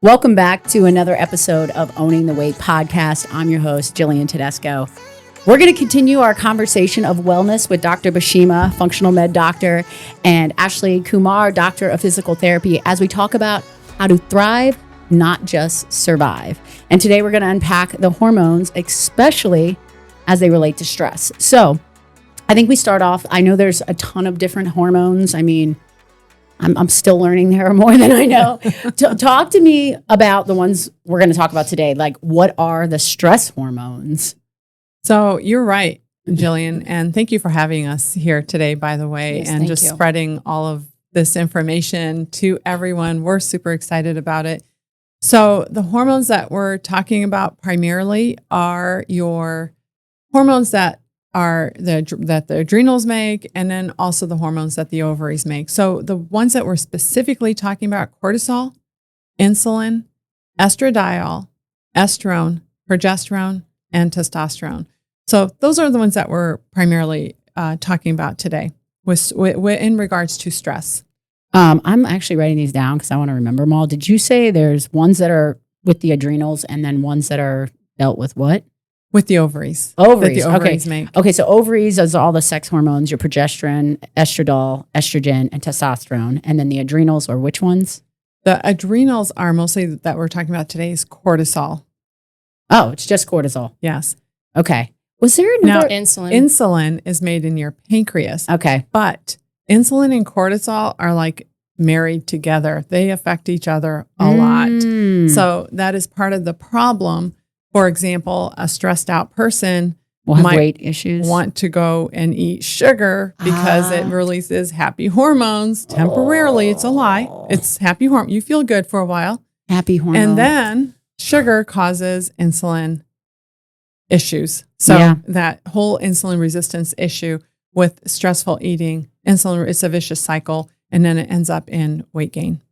Welcome back to another episode of Owning the Weight podcast. I'm your host, Jillian Tedesco. We're going to continue our conversation of wellness with Dr. Baisma, functional med doctor, and Ashley Kumar, doctor of physical therapy, as we talk about how to thrive, not just survive. And today we're going to unpack the hormones, especially as they relate to stress. So I think we start off, I know there's a ton of different hormones. I mean, I'm still learning there more than I know. Talk to me about the ones we're going to talk about today. Like, what are the stress hormones? So you're right, Jillian, and thank you for having us here today, by the way, Yes, and just spreading all of this information to everyone. We're super excited about it. So the hormones that we're talking about primarily are your hormones that the adrenals make, and then also the hormones that the ovaries make. So the ones that we're specifically talking about: cortisol, insulin, estradiol, estrone, progesterone, and testosterone. So those are the ones that we're primarily talking about today in regards to stress. I'm actually writing these down because I want to remember them all. Did you say there's ones that are with the adrenals and then ones that are dealt with what? With the ovaries. Ovaries. That the ovaries make. Okay, so ovaries is all the sex hormones, your progesterone, estradiol, estrogen, and testosterone. And then the adrenals are which ones? The adrenals are mostly that we're talking about today is cortisol. Oh, it's just cortisol. Yes. Okay. Was there another? Now, insulin is made in your pancreas. Okay. But insulin and cortisol are like married together. They affect each other a lot. So that is part of the problem. For example, a stressed out person might weight issues. Want to go and eat sugar because it releases happy hormones temporarily. It's a lie. It's happy hormone. You feel good for a while. Happy hormone. And then sugar causes insulin issues. So that whole insulin resistance issue with stressful eating, insulin, it's a vicious cycle, and then it ends up in weight gain.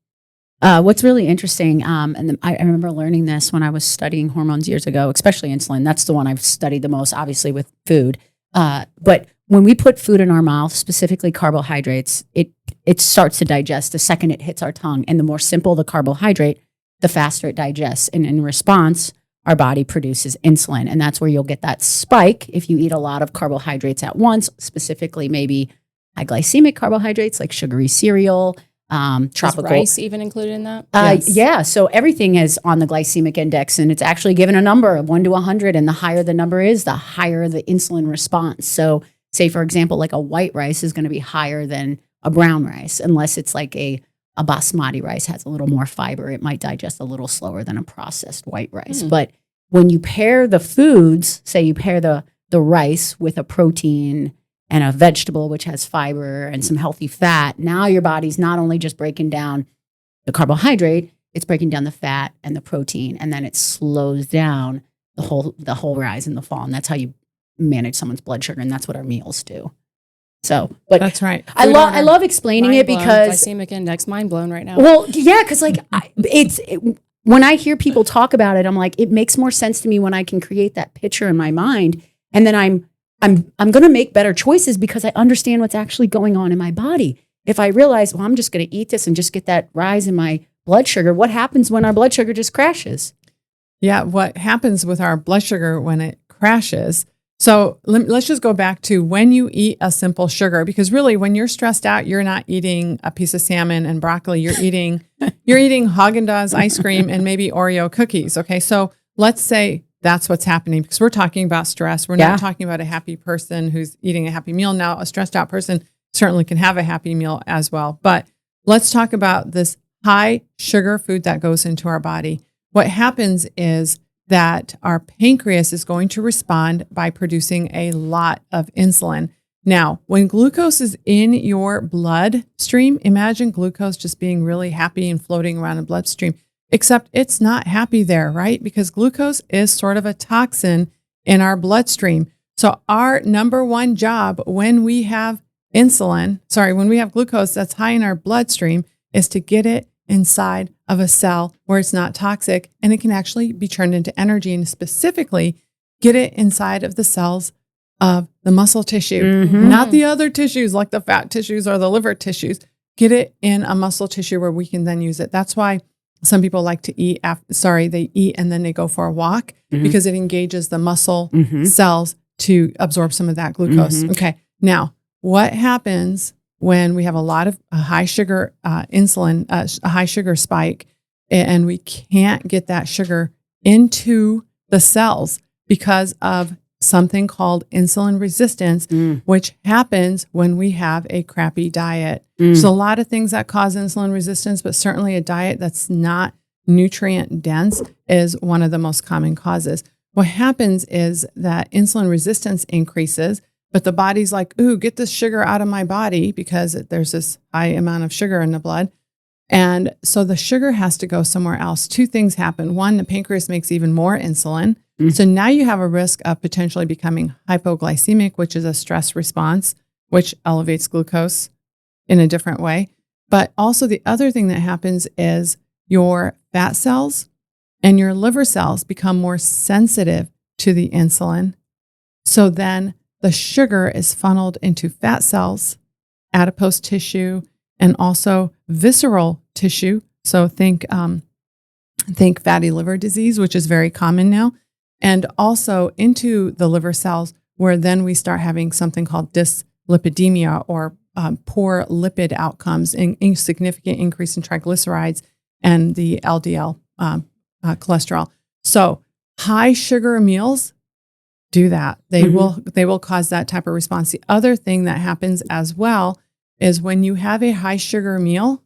What's really interesting, and I remember learning this when I was studying hormones years ago, especially insulin. That's the one I've studied the most, obviously, with food. But when we put food in our mouth, specifically carbohydrates, it starts to digest the second it hits our tongue. And the more simple the carbohydrate, the faster it digests. And in response, our body produces insulin. And that's where you'll get that spike if you eat a lot of carbohydrates at once, specifically maybe high glycemic carbohydrates like sugary cereal, tropical. Is rice even included in that? Yes. Yeah. So everything is on the glycemic index, and it's actually given a number of 1 to 100. And the higher the number is, the higher the insulin response. So say, for example, like a white rice is going to be higher than a brown rice, unless it's like a basmati rice has a little more fiber. It might digest a little slower than a processed white rice. But when you pair the foods, say you pair the rice with a protein and a vegetable, which has fiber and some healthy fat, now your body's not only just breaking down the carbohydrate, it's breaking down the fat and the protein, and then it slows down the whole rise and the fall. And that's how you manage someone's blood sugar, and that's what our meals do. So, but that's right. I love explaining it because glycemic index, mind blown right now. Well, yeah, because like when I hear people talk about it, I'm like, it makes more sense to me when I can create that picture in my mind, and then I'm going to make better choices because I understand what's actually going on in my body. If I realize, well, I'm just going to eat this and just get that rise in my blood sugar, what happens when our blood sugar just crashes? Yeah, what happens with our blood sugar when it crashes? So let's just go back to when you eat a simple sugar, because really when you're stressed out, you're not eating a piece of salmon and broccoli. You're eating Haagen-Dazs ice cream and maybe Oreo cookies. Okay, so let's say that's what's happening, because we're talking about stress. We're not talking about a happy person who's eating a happy meal. Now, a stressed out person certainly can have a happy meal as well. But let's talk about this high sugar food that goes into our body. What happens is that our pancreas is going to respond by producing a lot of insulin. Now, when glucose is in your bloodstream, imagine glucose just being really happy and floating around in the bloodstream. Except it's not happy there, right? Because glucose is sort of a toxin in our bloodstream. So our number one job when we have when we have glucose that's high in our bloodstream, is to get it inside of a cell where it's not toxic and it can actually be turned into energy, and specifically get it inside of the cells of the muscle tissue, not the other tissues like the fat tissues or the liver tissues. Get it in a muscle tissue where we can then use it. That's why Some people like to eat they eat and then they go for a walk because it engages the muscle cells to absorb some of that glucose. Okay. Now, what happens when we have a lot of high sugar insulin, a high sugar spike, and we can't get that sugar into the cells because of something called insulin resistance, which happens when we have a crappy diet. So a lot of things that cause insulin resistance, but certainly a diet that's not nutrient dense is one of the most common causes. What happens is that insulin resistance increases, but the body's like, ooh, get this sugar out of my body because there's this high amount of sugar in the blood. And so the sugar has to go somewhere else. Two things happen. One, the pancreas makes even more insulin. So now you have a risk of potentially becoming hypoglycemic, which is a stress response, which elevates glucose in a different way. But also the other thing that happens is your fat cells and your liver cells become more sensitive to the insulin. So then the sugar is funneled into fat cells, adipose tissue, and also visceral tissue. So think fatty liver disease, which is very common now, and also into the liver cells, where then we start having something called dyslipidemia, or poor lipid outcomes, and significant increase in triglycerides and the LDL cholesterol. So high sugar meals do that. They will cause that type of response. The other thing that happens as well is when you have a high sugar meal,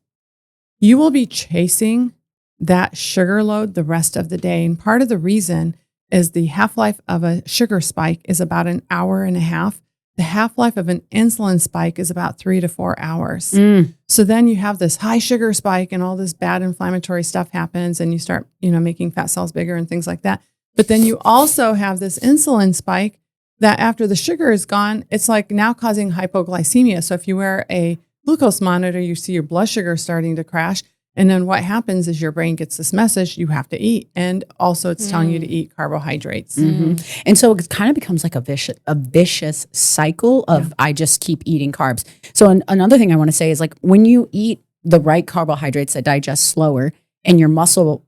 you will be chasing that sugar load the rest of the day. And part of the reason is the half-life of a sugar spike is about an hour and a half. The half-life of an insulin spike is about 3 to 4 hours. So then you have this high sugar spike and all this bad inflammatory stuff happens and you start, making fat cells bigger and things like that. But then you also have this insulin spike that after the sugar is gone, it's like now causing hypoglycemia. So if you wear a glucose monitor, you see your blood sugar starting to crash. And then what happens is your brain gets this message, you have to eat. And also it's telling you to eat carbohydrates. And so it kind of becomes like a vicious cycle of I just keep eating carbs. So another thing I want to say is, like, when you eat the right carbohydrates that digest slower and your muscle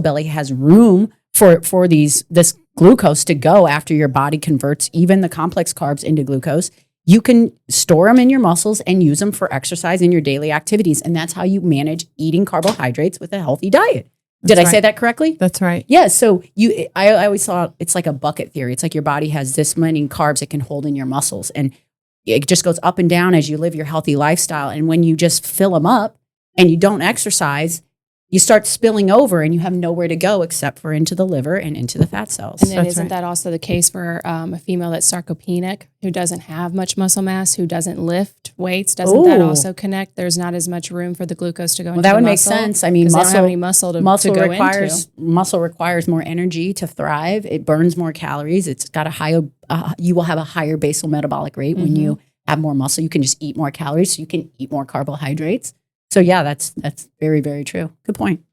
belly has room for this glucose to go after your body converts even the complex carbs into glucose, you can store them in your muscles and use them for exercise in your daily activities. And that's how you manage eating carbohydrates with a healthy diet. Did I say that correctly? That's right. Yeah. So I always thought it's like a bucket theory. It's like your body has this many carbs it can hold in your muscles. And it just goes up and down as you live your healthy lifestyle. And when you just fill them up and you don't exercise, you start spilling over and you have nowhere to go except for into the liver and into the fat cells. And then isn't that also the case for a female that's sarcopenic, who doesn't have much muscle mass, who doesn't lift weights? Doesn't that also connect? There's not as much room for the glucose to go into the muscle. Well, that would make sense. I mean, muscle, they don't have any muscle to go into. Muscle requires more energy to thrive. It burns more calories. It's got you will have a higher basal metabolic rate when you have more muscle. You can just eat more calories, so you can eat more carbohydrates. So yeah, that's very, very true. Good point.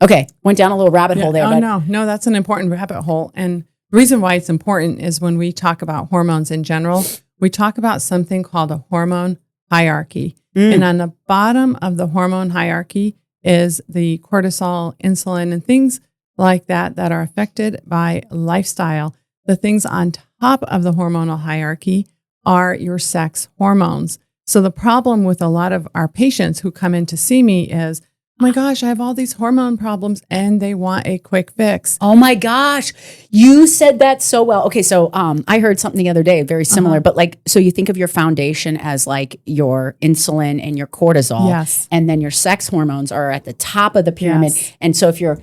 Okay, went down a little rabbit hole there. Oh, no, that's an important rabbit hole. And the reason why it's important is when we talk about hormones in general, we talk about something called a hormone hierarchy. And on the bottom of the hormone hierarchy is the cortisol, insulin, and things like that are affected by lifestyle. The things on top of the hormonal hierarchy are your sex hormones. So the problem with a lot of our patients who come in to see me is, oh my gosh, I have all these hormone problems and they want a quick fix. Oh my gosh, you said that so well. Okay, so I heard something the other day, very similar, but so you think of your foundation as like your insulin and your cortisol, yes, and then your sex hormones are at the top of the pyramid. Yes. And so if you're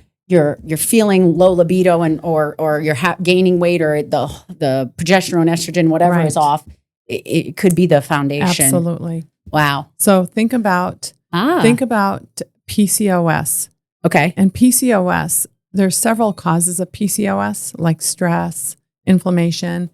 feeling low libido or you're gaining weight, or the progesterone, estrogen, whatever is off, it could be the foundation. Absolutely. Wow. So think about PCOS. Okay. And PCOS, there's several causes of PCOS, like stress, inflammation,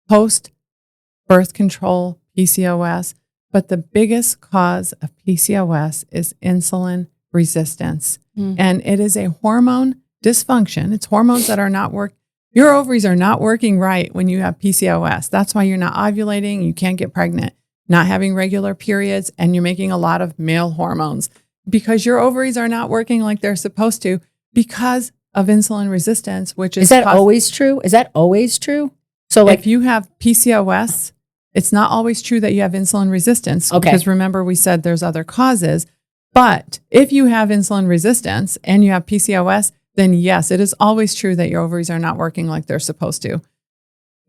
post-birth control PCOS. But the biggest cause of PCOS is insulin resistance. And it is a hormone dysfunction. It's hormones that are not working. Your ovaries are not working right when you have PCOS. That's why you're not ovulating, you can't get pregnant, not having regular periods, and you're making a lot of male hormones. because your ovaries are not working like they're supposed to because of insulin resistance, which is that always true? Is that always true? So like if you have PCOS, it's not always true that you have insulin resistance. Okay. Because remember, we said there's other causes. But if you have insulin resistance and you have PCOS, then yes, it is always true that your ovaries are not working like they're supposed to.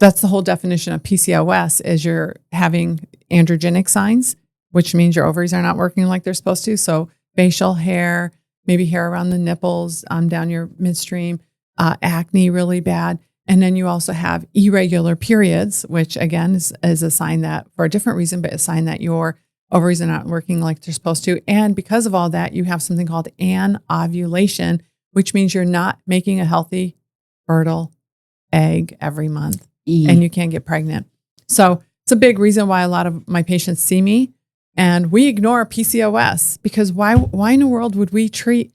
That's the whole definition of PCOS, is you're having androgenic signs, which means your ovaries are not working like they're supposed to. So facial hair, maybe hair around the nipples, down your midstream, acne really bad. And then you also have irregular periods, which again is a sign that, for a different reason, but a sign that your ovaries are not working like they're supposed to. And because of all that, you have something called anovulation, which means you're not making a healthy, fertile egg every month. And you can't get pregnant. So it's a big reason why a lot of my patients see me, and we ignore PCOS, because why in the world would we treat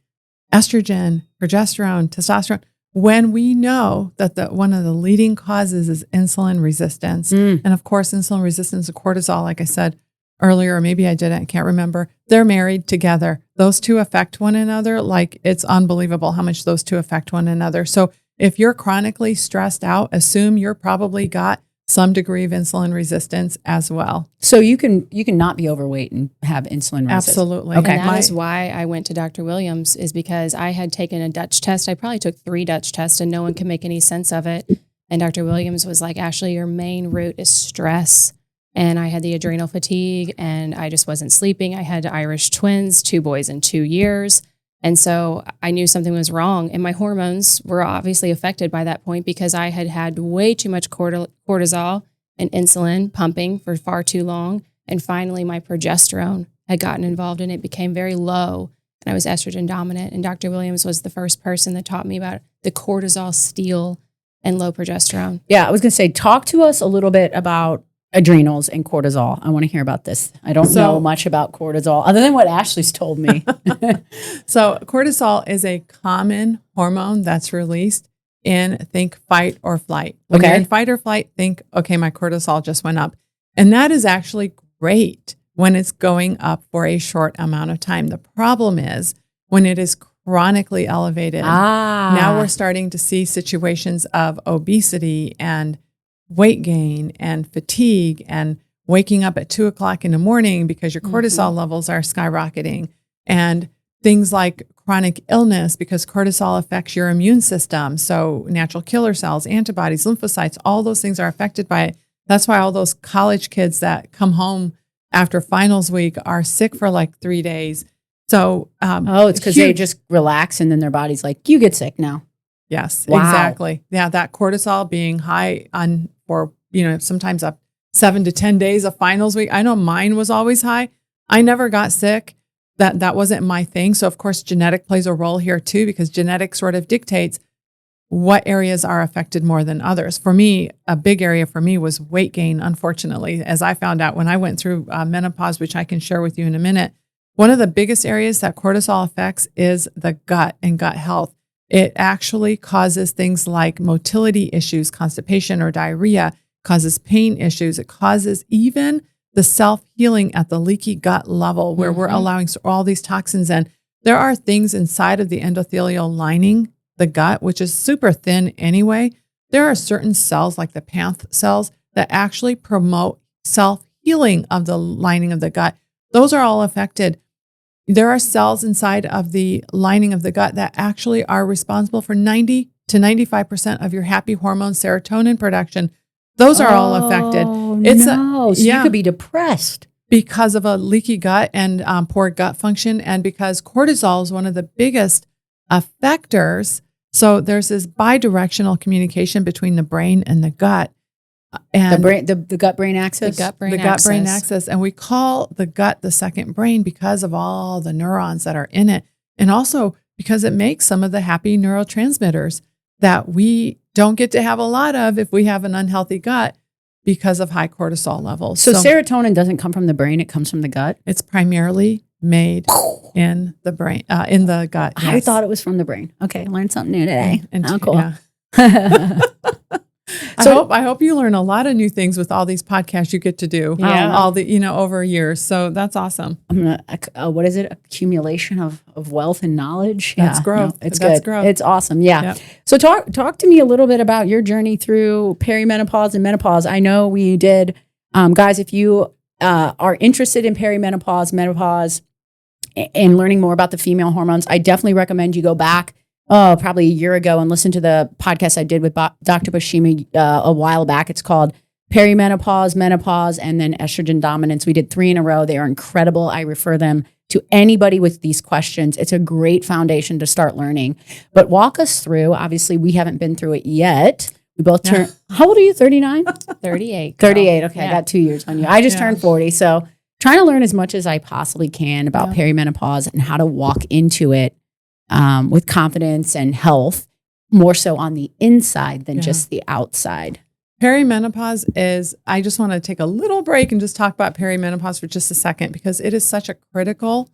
estrogen, progesterone, testosterone when we know that one of the leading causes is insulin resistance? And of course, insulin resistance and cortisol, like I said earlier, or maybe I didn't, I can't remember, they're married together. Those two affect one another. Like, it's unbelievable how much those two affect one another. So if you're chronically stressed out, assume you're probably got some degree of insulin resistance as well. So you can not be overweight and have insulin resistance. Absolutely. Okay. And that is why I went to Dr. Williams, is because I had taken a Dutch test. I probably took 3 Dutch tests and no one could make any sense of it. And Dr. Williams was like, Ashley, your main root is stress. And I had the adrenal fatigue and I just wasn't sleeping. I had Irish twins, 2 boys in 2 years. And so I knew something was wrong. And my hormones were obviously affected by that point, because I had had way too much cortisol and insulin pumping for far too long. And finally, my progesterone had gotten involved and it became very low. And I was estrogen dominant. And Dr. Williams was the first person that taught me about the cortisol steal and low progesterone. Yeah, I was going to say, talk to us a little bit about adrenals and cortisol. I want to hear about this. I don't know much about cortisol other than what Ashley's told me. So cortisol is a common hormone that's released in, think, fight or flight. When you're in fight or flight, think, okay, my cortisol just went up. And that is actually great when it's going up for a short amount of time. The problem is when it is chronically elevated. Now we're starting to see situations of obesity and weight gain and fatigue and waking up at 2:00 in the morning because your cortisol levels are skyrocketing, and things like chronic illness because cortisol affects your immune system. So natural killer cells, antibodies, lymphocytes, all those things are affected by it. That's why all those college kids that come home after finals week are sick for like 3 days. So, it's because they just relax and then their body's like, you get sick now. Yes, wow. Exactly. Yeah, that cortisol being high on for, sometimes up 7 to 10 days of finals week. I know mine was always high. I never got sick. That wasn't my thing. So of course, genetic plays a role here too, because genetics sort of dictates what areas are affected more than others. For me, a big area for me was weight gain, unfortunately, as I found out when I went through menopause, which I can share with you in a minute. One of the biggest areas that cortisol affects is the gut and gut health. It actually causes things like motility issues, constipation or diarrhea, causes pain issues. It causes even the self-healing at the leaky gut level where we're allowing all these toxins in. There are things inside of the endothelial lining, the gut, which is super thin anyway. There are certain cells like the panth cells that actually promote self-healing of the lining of the gut. Those are all affected. There are cells inside of the lining of the gut that actually are responsible for 90 to 95% of your happy hormone serotonin production. Those are all affected. So you could be depressed because of a leaky gut and poor gut function, and because cortisol is one of the biggest affectors. So there's this bidirectional communication between the brain and the gut. And the gut-brain axis? The gut-brain axis. And we call the gut the second brain because of all the neurons that are in it. And also because it makes some of the happy neurotransmitters that we don't get to have a lot of if we have an unhealthy gut because of high cortisol levels. So serotonin doesn't come from the brain, it comes from the gut? It's primarily made in the brain, in the gut. Yes. I thought it was from the brain. Okay, learned something new today. And cool. Yeah. I hope you learn a lot of new things with all these podcasts you get to do. Yeah. All the, over years. So that's awesome. What is it? Accumulation of wealth and knowledge. That's growth. It's That's good. growth. It's awesome. Yeah. Yep. So talk to me a little bit about your journey through perimenopause and menopause. I know we did, guys, if you are interested in perimenopause, menopause, and learning more about the female hormones, I definitely recommend you go back probably a year ago and listen to the podcast I did with Dr. Baisma a while back. It's called Perimenopause, Menopause, and then Estrogen Dominance. We did 3 in a row. They are incredible. I refer them to anybody with these questions. It's a great foundation to start learning. But walk us through. Obviously, we haven't been through it yet. We both turned, how old are you, 39? 38. 38. Okay, Yeah. I got 2 years on you. I just turned 40. So trying to learn as much as I possibly can about perimenopause and how to walk into it with confidence and health, more so on the inside than just the outside. Perimenopause is, I just want to take a little break and just talk about perimenopause for just a second, because it is such a critical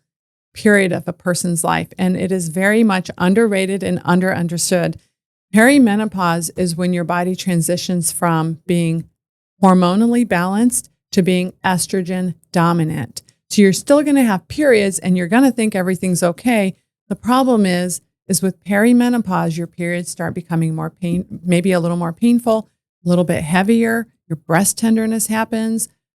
period of a person's life, and it is very much underrated and understood. Perimenopause is when your body transitions from being hormonally balanced to being estrogen dominant. So you're still going to have periods and you're going to think everything's okay. The problem is with perimenopause, your periods start becoming maybe a little more painful, a little bit heavier. Your breast tenderness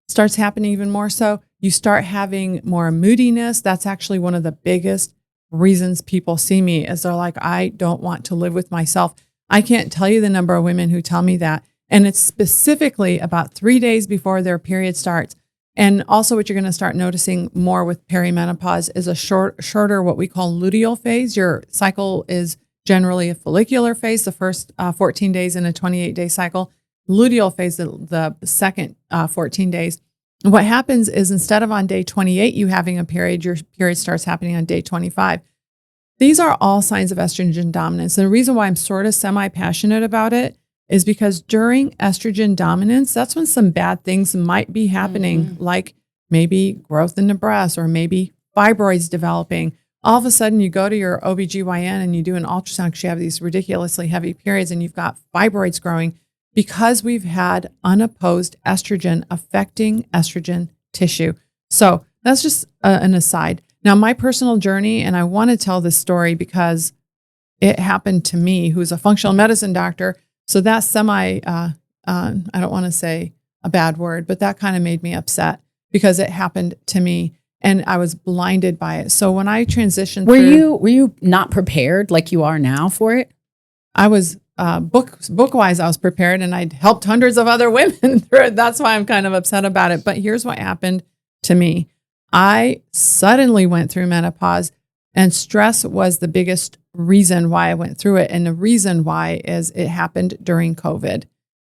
starts happening even more so. You start having more moodiness. That's actually one of the biggest reasons people see me, is they're like, I don't want to live with myself. I can't tell you the number of women who tell me that. And it's specifically about 3 days before their period starts. And also what you're going to start noticing more with perimenopause is a shorter, what we call luteal phase. Your cycle is generally a follicular phase, the first 14 days in a 28-day cycle. Luteal phase, the second 14 days. And what happens is, instead of on day 28 you having a period, your period starts happening on day 25. These are all signs of estrogen dominance. And the reason why I'm sort of semi-passionate about it is because during estrogen dominance, that's when some bad things might be happening, like maybe growth in the breast or maybe fibroids developing. All of a sudden you go to your OBGYN and you do an ultrasound because you have these ridiculously heavy periods and you've got fibroids growing, because we've had unopposed estrogen affecting estrogen tissue. So that's just an aside. Now, my personal journey, and I want to tell this story because it happened to me, who's a functional medicine doctor. So that's I don't want to say a bad word, but that kind of made me upset because it happened to me and I was blinded by it. So when I transitioned Were you not prepared like you are now for it? I was book-wise, I was prepared, and I'd helped hundreds of other women through it. That's why I'm kind of upset about it. But here's what happened to me. I suddenly went through menopause, and stress was the biggest reason why I went through it. And the reason why is it happened during COVID.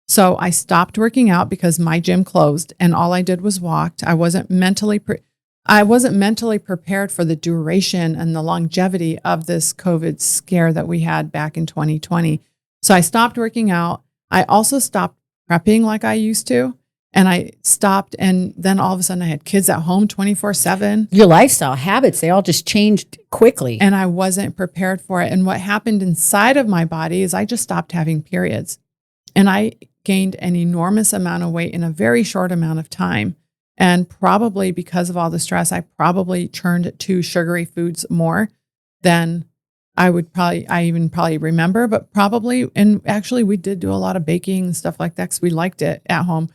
So I stopped working out because my gym closed, and all I did was walked. I wasn't mentally prepared for the duration and the longevity of this COVID scare that we had back in 2020. So I stopped working out. I also stopped prepping like I used to. And I stopped, and then all of a sudden I had kids at home 24/7. Your lifestyle habits, they all just changed quickly. And I wasn't prepared for it. And what happened inside of my body is I just stopped having periods. And I gained an enormous amount of weight in a very short amount of time. And probably because of all the stress, I probably turned to sugary foods more than I even probably remember, but probably, and actually we did do a lot of baking and stuff like that because we liked it at home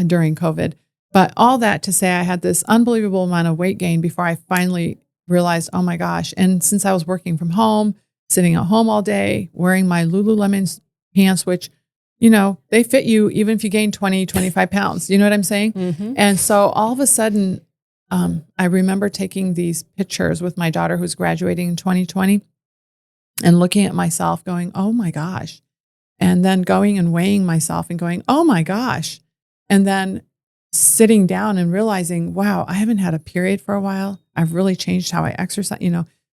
during COVID. But all that to say, I had this unbelievable amount of weight gain before I finally realized, oh my gosh. And since I was working from home, sitting at home all day, wearing my Lululemon pants, which, they fit you even if you gain 20, 25 pounds. You know what I'm saying? Mm-hmm. And so all of a sudden, I remember taking these pictures with my daughter who's graduating in 2020 and looking at myself going, oh my gosh. And then going and weighing myself and going, oh my gosh. And then sitting down and realizing, wow, I haven't had a period for a while. I've really changed how I exercise,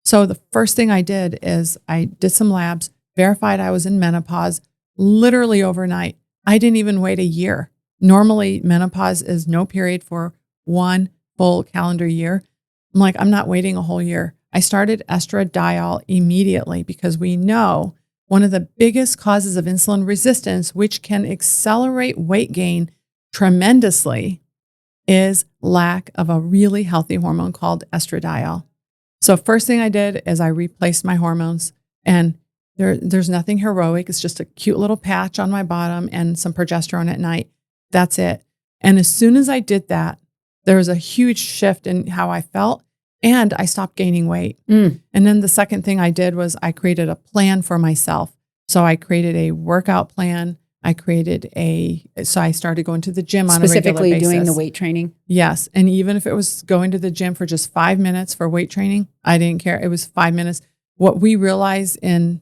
So the first thing I did is I did some labs, verified I was in menopause literally overnight. I didn't even wait a year. Normally menopause is no period for one full calendar year. I'm like, I'm not waiting a whole year. I started estradiol immediately because we know one of the biggest causes of insulin resistance, which can accelerate weight gain tremendously, is lack of a really healthy hormone called estradiol. So first thing I did is I replaced my hormones, and there's nothing heroic. It's just a cute little patch on my bottom and some progesterone at night. That's it. And as soon as I did that, there was a huge shift in how I felt, and I stopped gaining weight. And then the second thing I did was I created a plan for myself. So I created a workout plan. So I started going to the gym on a regular basis. Specifically doing the weight training? Yes. And even if it was going to the gym for just 5 minutes for weight training, I didn't care. It was 5 minutes. What we realize in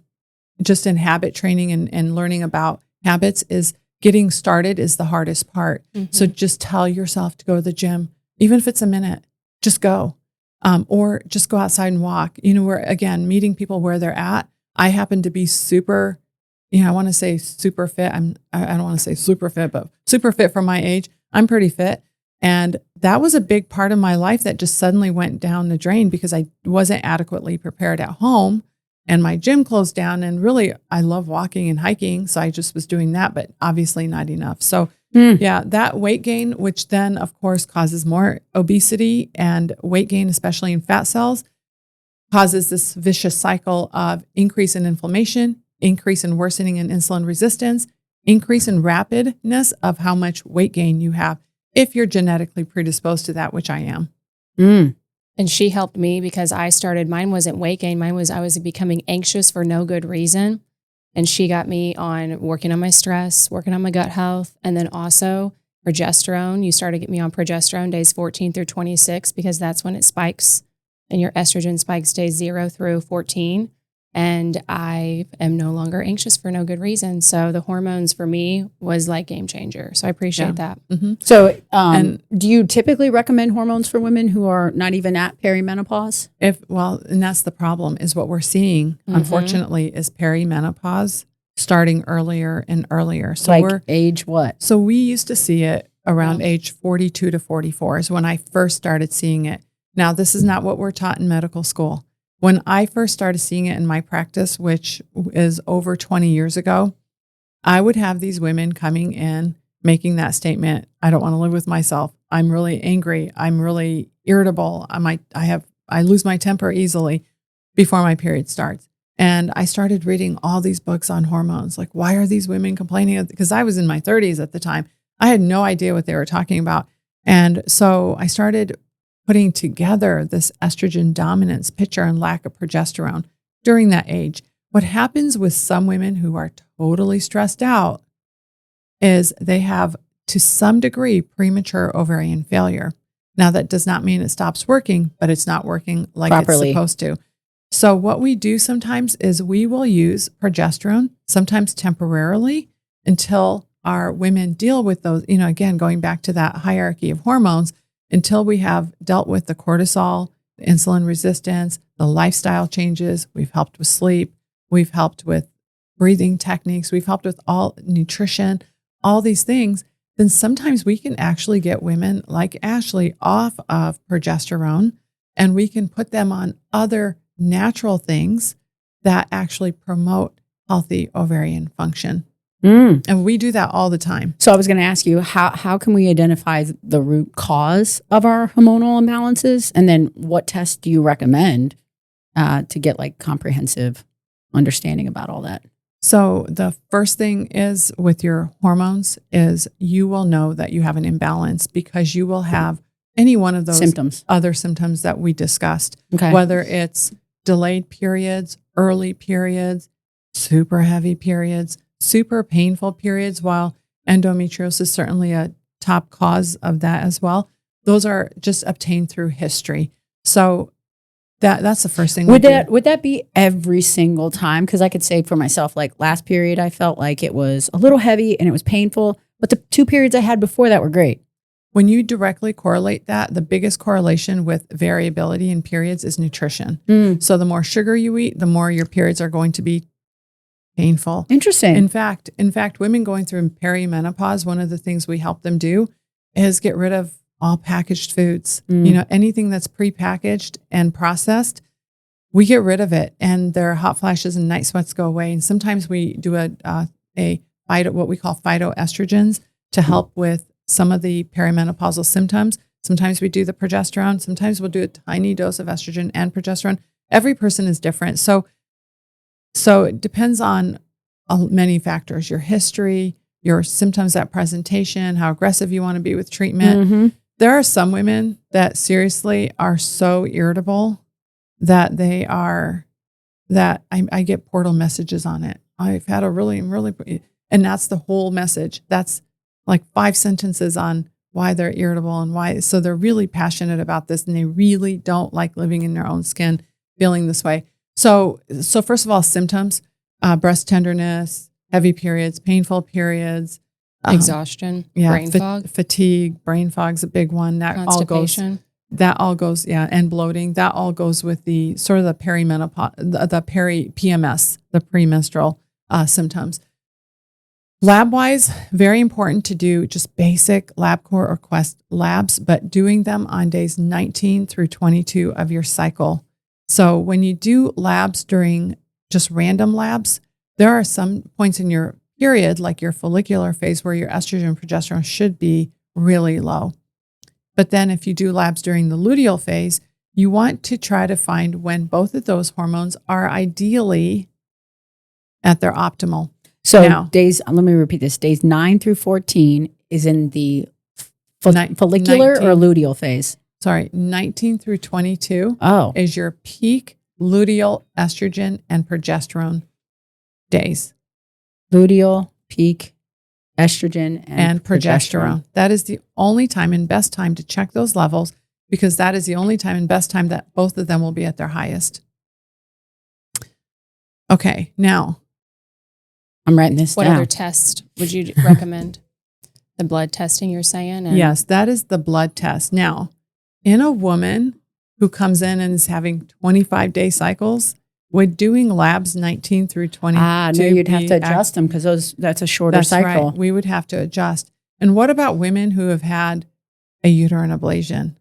habit training and learning about habits is getting started is the hardest part. So just tell yourself to go to the gym, even if it's a minute, just go. Or just go outside and walk. We're, again, meeting people where they're at. I happen to be super, I want to say super fit. I don't want to say super fit, but super fit for my age. I'm pretty fit. And that was a big part of my life that just suddenly went down the drain because I wasn't adequately prepared at home. And my gym closed down, and really, I love walking and hiking. So I just was doing that, but obviously not enough. So yeah, that weight gain, which then of course causes more obesity and weight gain, especially in fat cells, causes this vicious cycle of increase in inflammation, increase in worsening in insulin resistance, increase in rapidness of how much weight gain you have if you're genetically predisposed to that, which I am. And she helped me because mine wasn't weight gain. Mine was, I was becoming anxious for no good reason. And she got me on working on my stress, working on my gut health, and then also progesterone. You started getting me on progesterone days 14 through 26 because that's when it spikes, and your estrogen spikes days 0 through 14. And I am no longer anxious for no good reason. So the hormones for me was like game changer. So I appreciate that. So do you typically recommend hormones for women who are not even at perimenopause? And that's the problem is what we're seeing, unfortunately, is perimenopause starting earlier and earlier. So like age what? So we used to see it around age 42 to 44 is when I first started seeing it. Now, this is not what we're taught in medical school. When I first started seeing it in my practice, which is over 20 years ago, I would have these women coming in making that statement, I don't want to live with myself. I'm really angry. I'm really irritable. I lose my temper easily before my period starts. And I started reading all these books on hormones. Like, why are these women complaining? Because I was in my 30s at the time. I had no idea what they were talking about. And so I started putting together this estrogen dominance picture and lack of progesterone during that age. What happens with some women who are totally stressed out is they have, to some degree, premature ovarian failure. Now, that does not mean it stops working, but it's not working like properly. It's supposed to. So what we do sometimes is we will use progesterone, sometimes temporarily, until our women deal with those, again, going back to that hierarchy of hormones, until we have dealt with the cortisol, the insulin resistance, the lifestyle changes. We've helped with sleep. We've helped with breathing techniques. We've helped with all nutrition, all these things. Then sometimes we can actually get women like Ashley off of progesterone, and we can put them on other natural things that actually promote healthy ovarian function. And we do that all the time. So I was going to ask you, how can we identify the root cause of our hormonal imbalances? And then what tests do you recommend to get like comprehensive understanding about all that? So the first thing is with your hormones is you will know that you have an imbalance because you will have any one of those other symptoms that we discussed, whether it's delayed periods, early periods, super heavy periods, super painful periods, while endometriosis is certainly a top cause of that as well. Those are just obtained through history. So that's the first thing. Would that be every single time? Because I could say for myself, like last period, I felt like it was a little heavy and it was painful, but the 2 periods I had before that were great. When you directly correlate that, the biggest correlation with variability in periods is nutrition. So the more sugar you eat, the more your periods are going to be painful. Interesting. In fact, women going through perimenopause, one of the things we help them do is get rid of all packaged foods. Anything that's prepackaged and processed, we get rid of it, and their hot flashes and night sweats go away. And sometimes we do what we call phytoestrogens to help with some of the perimenopausal symptoms. Sometimes we do the progesterone. Sometimes we'll do a tiny dose of estrogen and progesterone. Every person is different. So it depends on many factors: your history, your symptoms at presentation, how aggressive you want to be with treatment. Mm-hmm. There are some women that seriously are so irritable that I get portal messages on it. I've had a really, and that's the whole message. That's like 5 sentences on why they're irritable and why. So they're really passionate about this, and they really don't like living in their own skin, feeling this way. So first of all, symptoms, breast tenderness, heavy periods, painful periods, exhaustion, brain fog, fatigue, brain fog's a big one. Constipation. That all goes, and bloating. That all goes with the sort of the perimenopause, the peri-PMS, the premenstrual symptoms. Lab-wise, very important to do just basic LabCorp or Quest labs, but doing them on days 19 through 22 of your cycle. So when you do labs during just random labs, there are some points in your period, like your follicular phase, where your estrogen and progesterone should be really low. But then if you do labs during the luteal phase, you want to try to find when both of those hormones are ideally at their optimal. So let me repeat this, days 9 through 14 is in the follicular 19, or luteal phase? 19 through 22 Oh. is your peak luteal estrogen and progesterone days. Luteal, peak, estrogen, and progesterone. That is the only time and best time to check those levels, because that is the only time and best time that both of them will be at their highest. Okay, now. I'm writing this down. What other test would you recommend? The blood testing you're saying? And yes, that is the blood test. Now, in a woman who comes in and is having 25-day cycles, would doing labs 19 through 22 no, you'd have to adjust them because that's a shorter cycle. Right. We would have to adjust. And what about women who have had a uterine ablation?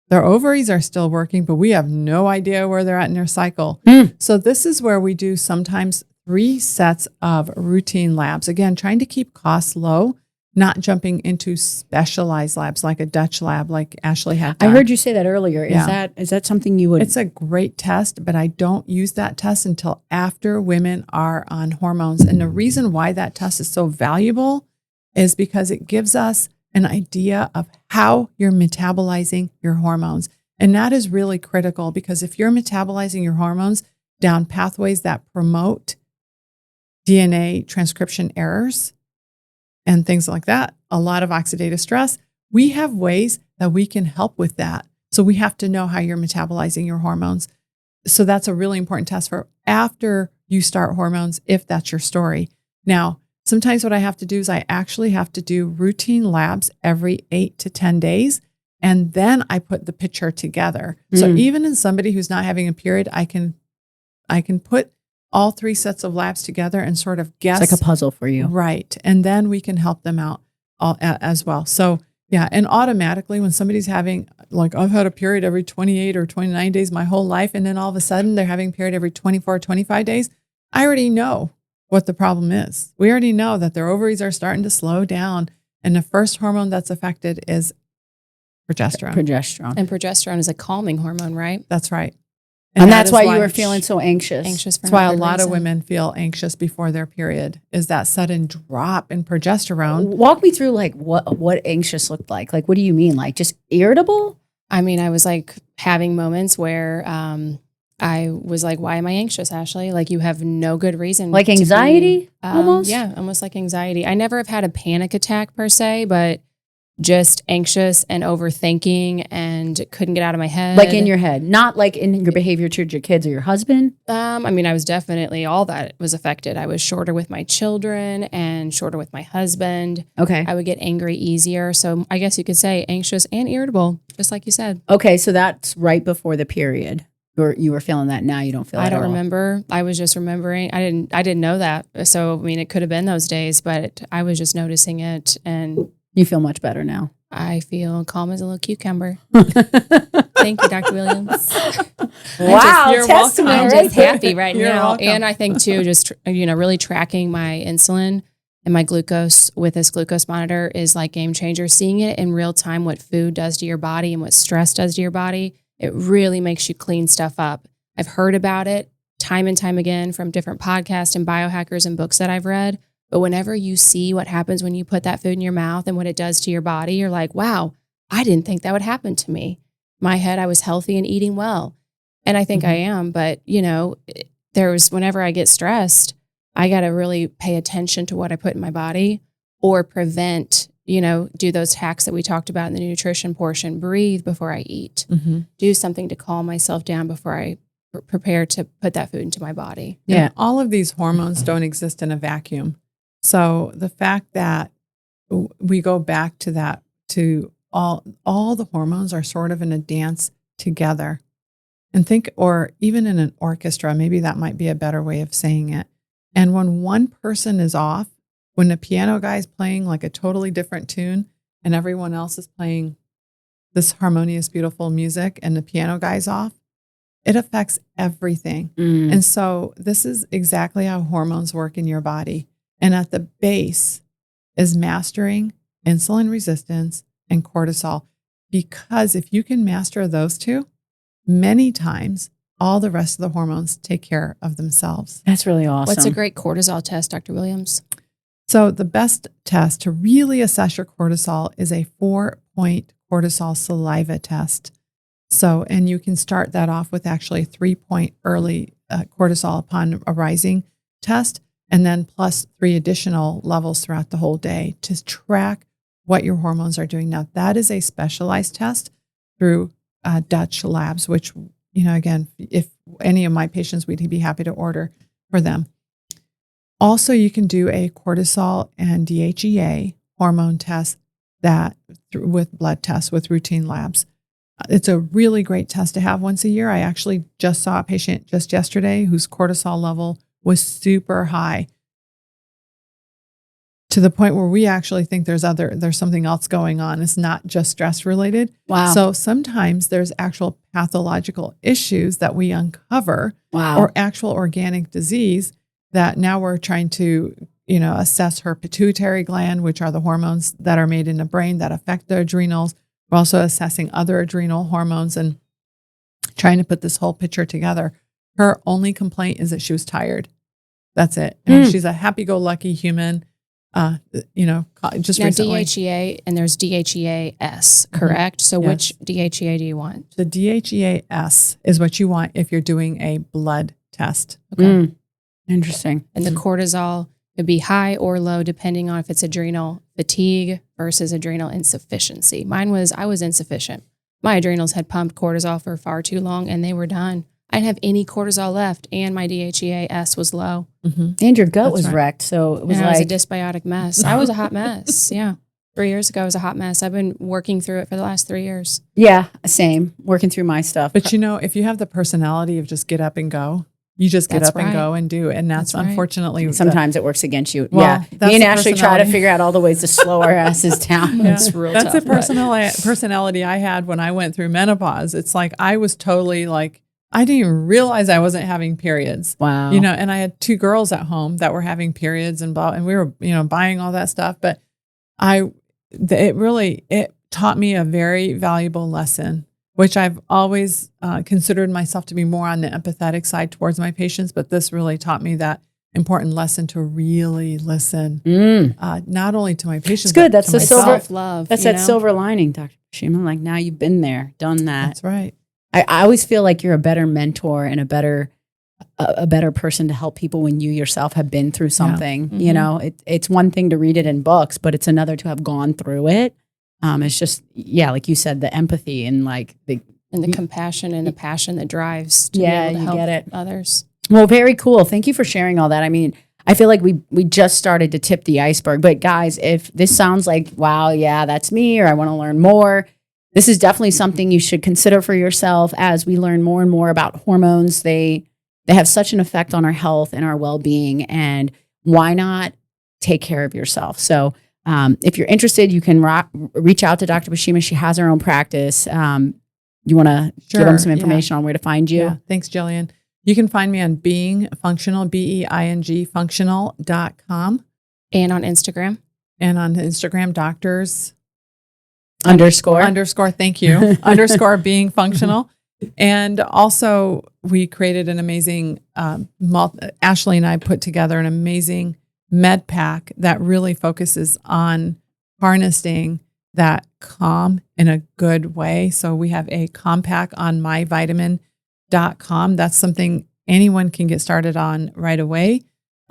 Their ovaries are still working, but we have no idea where they're at in their cycle. So this is where we do sometimes 3 sets of routine labs. Again, trying to keep costs low, not jumping into specialized labs like a Dutch lab like Ashley had done. I heard you say that earlier. Is that something you would? It's a great test, but I don't use that test until after women are on hormones. And the reason why that test is so valuable is because it gives us an idea of how you're metabolizing your hormones. And that is really critical, because if you're metabolizing your hormones down pathways that promote DNA transcription errors and things like that, a lot of oxidative stress, we have ways that we can help with that. So we have to know how you're metabolizing your hormones. So that's a really important test for after you start hormones, if that's your story. Now, sometimes what I have to do is I actually have to do routine labs every 8 to 10 days. And then I put the picture together. So even in somebody who's not having a period, I can put all 3 sets of labs together and sort of guess. It's like a puzzle for you. Right. And then we can help them out as well. So yeah. And automatically when somebody's having, like, I've had a period every 28 or 29 days my whole life, and then all of a sudden they're having a period every 24, 25 days, I already know what the problem is. We already know that their ovaries are starting to slow down. And the first hormone that's affected is progesterone. And progesterone is a calming hormone, right? That's right. And that's why you were feeling so anxious. That's why a lot of women feel anxious before their period, is that sudden drop in progesterone. Walk me through like what anxious looked like. Like, what do you mean? Like just irritable? I mean, I was like having moments where I was like, why am I anxious, Ashley? Like, you have no good reason. Like anxiety almost? Yeah, almost like anxiety. I never have had a panic attack per se, but just anxious and overthinking and couldn't get out of my head. Like in your head, not like in your behavior towards your kids or your husband? I mean, I was definitely, all that was affected. I was shorter with my children and shorter with my husband. Okay. I would get angry easier. So I guess you could say anxious and irritable, just like you said. Okay, so that's right before the period. Or you were feeling that, now you don't feel that I don't at all. remember. I was just remembering. I didn't know that. So, I mean, it could have been those days, but I was just noticing it, and you feel much better now. I feel calm as a little cucucber. Thank you, Dr. Williams. Wow, you're testament I'm right just there. happy right You're now. welcome. And I think too, just, really tracking my insulin and my glucose with this glucose monitor is like game changer. Seeing it in real time, what food does to your body and what stress does to your body, it really makes you clean stuff up. I've heard about it time and time again from different podcasts and biohackers and books that I've read. But whenever you see what happens when you put that food in your mouth and what it does to your body, you're like, wow, I didn't think that would happen to me. In my head, I was healthy and eating well. And I think I am. But, whenever I get stressed, I got to really pay attention to what I put in my body or prevent, do those hacks that we talked about in the nutrition portion. Breathe before I eat. Mm-hmm. Do something to calm myself down before I prepare to put that food into my body. Yeah. And all of these hormones don't exist in a vacuum. So the fact that we go back to that, to all the hormones are sort of in a dance together. And or even in an orchestra, maybe that might be a better way of saying it. And when one person is off, when the piano guy is playing like a totally different tune and everyone else is playing this harmonious, beautiful music and the piano guy's off, it affects everything. And so this is exactly how hormones work in your body. And at the base is mastering insulin resistance and cortisol. Because if you can master those two, many times all the rest of the hormones take care of themselves. That's really awesome. What's a great cortisol test, Dr. Williams? So the best test to really assess your cortisol is a 4-point cortisol saliva test. So, and you can start that off with actually a 3-point early cortisol upon arising test, and then plus 3 additional levels throughout the whole day to track what your hormones are doing. Now, that is a specialized test through Dutch labs, which, again, if any of my patients, we'd be happy to order for them. Also, you can do a cortisol and DHEA hormone test with blood tests with routine labs. It's a really great test to have once a year. I actually just saw a patient just yesterday whose cortisol level was super high, to the point where we actually think there's something else going on. It's not just stress related. Wow. So sometimes there's actual pathological issues that we uncover, Wow. or actual organic disease that now we're trying to, assess her pituitary gland, which are the hormones that are made in the brain that affect the adrenals. We're also assessing other adrenal hormones and trying to put this whole picture together. Her only complaint is that she was tired. That's it. And she's a happy-go-lucky human. Just now, recently. DHEA and there's DHEA-S, correct? So Yes. which DHEA do you want? The DHEA-S is what you want if you're doing a blood test. Okay. Interesting. And the cortisol could be high or low depending on if it's adrenal fatigue versus adrenal insufficiency. I was insufficient. My adrenals had pumped cortisol for far too long and they were done. I didn't have any cortisol left and my DHEA-S was low. Mm-hmm. And your gut That's was right. wrecked. So it was And I like, was a dysbiotic mess. I was a hot mess. Yeah. 3 years ago, I was a hot mess. I've been working through it for the last 3 years. yeah, same. Working through my stuff. But if you have the personality of just get up and go, you just get That's up and right. go and do. And that's That's right. unfortunately Sometimes it works against you. Well, Yeah. that's Me and the Ashley try to personality. figure out all the ways to slow our asses down. Yeah. It's real That's tough, the but- personality I had when I went through menopause. It's like I was totally like, I didn't even realize I wasn't having periods. Wow. And I had 2 girls at home that were having periods and we were, buying all that stuff. But it taught me a very valuable lesson, which I've always considered myself to be more on the empathetic side towards my patients. But this really taught me that important lesson to really listen, not only to my patients. It's good. but That's to the myself. silver- Self-love. That's you that know? silver lining, Dr. Shima. Like now you've been there, done that. That's right. I always feel like you're a better mentor and a better person to help people when you yourself have been through something. Mhm. It's one thing to read it in books, but it's another to have gone through it. It's just, like you said, the empathy and like And the compassion and the passion that drives to Yeah, be able to you help get it. others. Well, very cool. Thank you for sharing all that. I mean, I feel like we just started to tip the iceberg. But guys, if this sounds like, wow, yeah, that's me, or I want to learn more, this is definitely something you should consider for yourself as we learn more and more about hormones. They have such an effect on our health and our well-being. And why not take care of yourself? So If you're interested, you can reach out to Dr. Baisma. She has her own practice. You want to give them some information on where to find you? Yeah. Thanks, Jillian. You can find me on Being Functional, BEING functional.com. And on Instagram. And on Instagram, doctors _ thank you, _ being functional. And also we created an amazing, Ashley and I put together an amazing med pack that really focuses on harnessing that calm in a good way. So we have a calm pack on myvitamin.com. That's something anyone can get started on right away.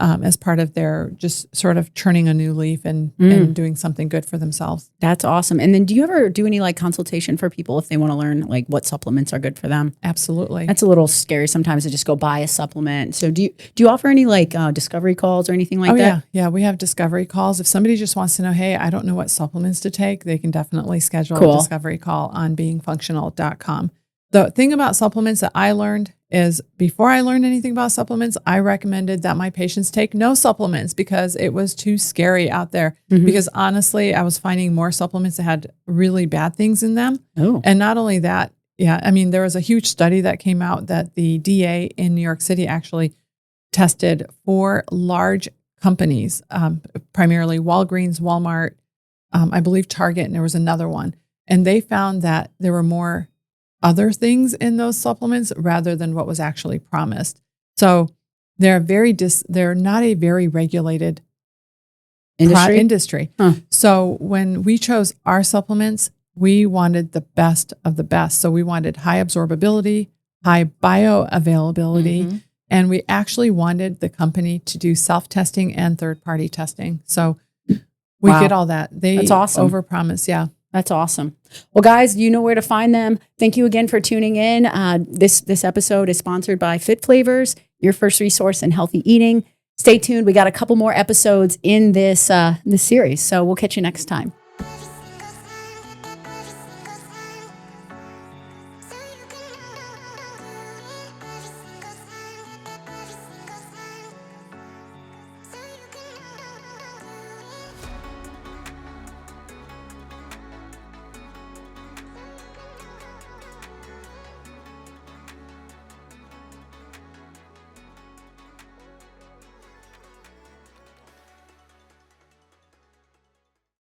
As part of their just sort of turning a new leaf and doing something good for themselves. That's awesome. And then do you ever do any like consultation for people if they want to learn like what supplements are good for them? Absolutely. That's a little scary sometimes to just go buy a supplement. So do you offer any like discovery calls or anything like that? Yeah. We have discovery calls. If somebody just wants to know, hey, I don't know what supplements to take, they can definitely schedule a discovery call on beingfunctional.com. The thing about supplements that I learned is before I learned anything about supplements, I recommended that my patients take no supplements because it was too scary out there. Because honestly, I was finding more supplements that had really bad things in them. Oh. And not only that, there was a huge study that came out that the DA in New York City actually tested 4 large companies, primarily Walgreens, Walmart, I believe Target, and there was another one. And they found that there were more other things in those supplements rather than what was actually promised. So they're not a very regulated industry. Huh. So when we chose our supplements, we wanted the best of the best. So we wanted high absorbability, high bioavailability, and we actually wanted the company to do self-testing and third-party testing. So we get all that. That's awesome. Overpromise, yeah. That's awesome. Well, guys, you know where to find them. Thank you again for tuning in. This episode is sponsored by Fit Flavors, your first resource in healthy eating. Stay tuned. We got a couple more episodes in this series, so we'll catch you next time.